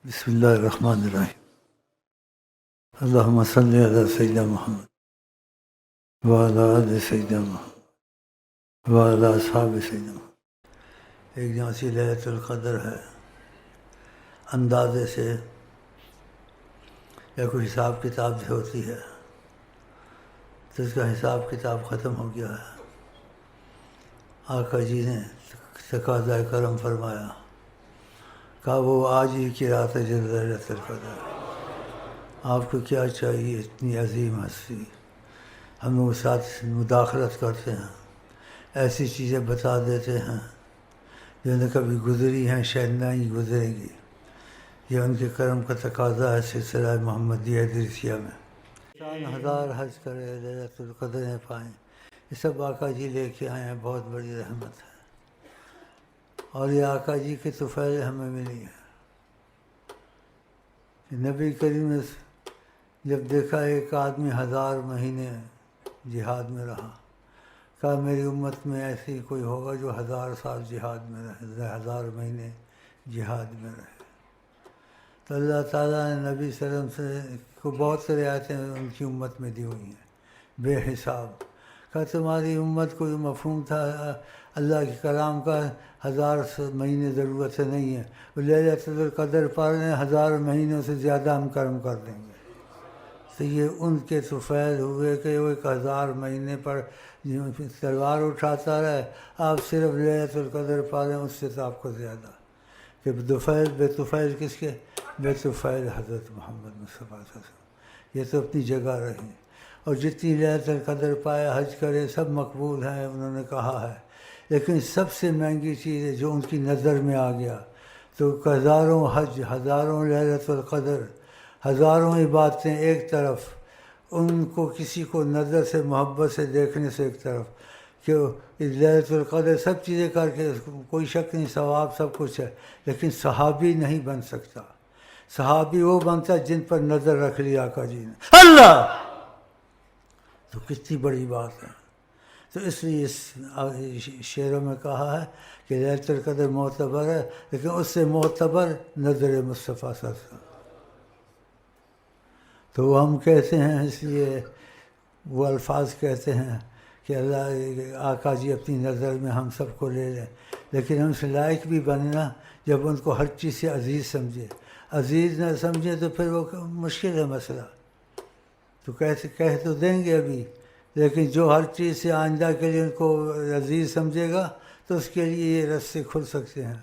بسم اللہ الرحمن الرحیم اللہم صلی علی سیدنا محمد وعلی آل سیدنا محمد وعلی اصحاب سیدنا محمد۔ ایک جہاں سی لیلۃ القدر ہے، اندازے سے یا کوئی حساب کتاب سے ہوتی ہے تو اس کا حساب کتاب ختم ہو گیا ہے۔ آقا جی نے تقاضۂ کرم فرمایا، کہا وہ آج ہی کی رات ہے لیلۃ القدر، آپ کو کیا چاہیے؟ اتنی عظیم ہستی، ہم لوگ ساتھ مداخلت کرتے ہیں، ایسی چیزیں بتا دیتے ہیں جو نہ کبھی گزری ہیں، شاید نہ ہی گزرے گی۔ یہ ان کے کرم کا تقاضا ہے سلسلہ محمدیہ ادریسیہ میں۔ انسان ہزار حج کرے لیلۃ القدر پائیں، یہ سب آقا جی لے کے آئے ہیں، بہت بڑی رحمت ہے، اور یہ آقا جی کے طفیل ہمیں ملی ہے۔ نبی کریم نے جب دیکھا ایک آدمی 1000 مہینے جہاد میں رہا، کہا میری امت میں ایسی کوئی ہوگا جو 1000 سال جہاد میں رہے، 1000 مہینے جہاد میں رہے۔ تو اللہ تعالیٰ نے نبی صلی اللہ علیہ وسلم کو بہت سے رعایتیں ان کی امت میں دی ہوئی ہیں بے حساب۔ کہا تمہاری امت کو جو مفہوم تھا اللہ کے کلام کا 1000 مہینے ضرورت سے نہیں ہے، وہ لیلۃ القدر پا رہے ہیں، 1000 مہینوں سے زیادہ ہم کرم کر دیں گے۔ تو یہ ان کے طفیل ہوئے کہ وہ 1000 مہینے پر تلوار اٹھاتا رہے، آپ صرف لیلۃ القدر پا رہے ہیں، اس سے تو آپ کو زیادہ کہ بے طفیل کس کے؟ بے طفیل حضرت محمد مصطفیٰ صلی اللہ علیہ وسلم۔ یہ تو اپنی جگہ رہے، اور جتنی لیلۃ القدر پائے حج کرے سب مقبول ہیں، انہوں نے کہا ہے، لیکن سب سے مہنگی چیز ہے جو ان کی نظر میں آ گیا تو ہزاروں حج، ہزاروں لیلۃ القدر، ہزاروں عبادتیں ایک طرف، ان کو کسی کو نظر سے محبت سے دیکھنے سے ایک طرف، کہ لیلۃ القدر سب چیزیں کر کے کوئی شک نہیں، ثواب سب کچھ ہے، لیکن صحابی نہیں بن سکتا۔ صحابی وہ بنتا جن پر نظر رکھ لی آقا جی نے، اللہ، تو کتنی بڑی بات ہے۔ تو اس لیے اس شعروں میں کہا ہے کہ لیلۃ القدر معتبر ہے، لیکن اس سے معتبر نظر مصطفیٰ صلی اللہ علیہ وسلم۔ تو ہم کہتے ہیں، اس لیے وہ الفاظ کہتے ہیں کہ اللہ آقا جی اپنی نظر میں ہم سب کو لے لیں، لیکن ہم سے لائق بھی بننا جب ان کو ہر چیز سے عزیز سمجھے۔ عزیز نہ سمجھے تو پھر وہ مشکل ہے مسئلہ، تو کہہ تو دیں گے ابھی، لیکن جو ہر چیز سے آئندہ کے لیے ان کو عزیز سمجھے گا تو اس کے لیے یہ راستے کھل سکتے ہیں۔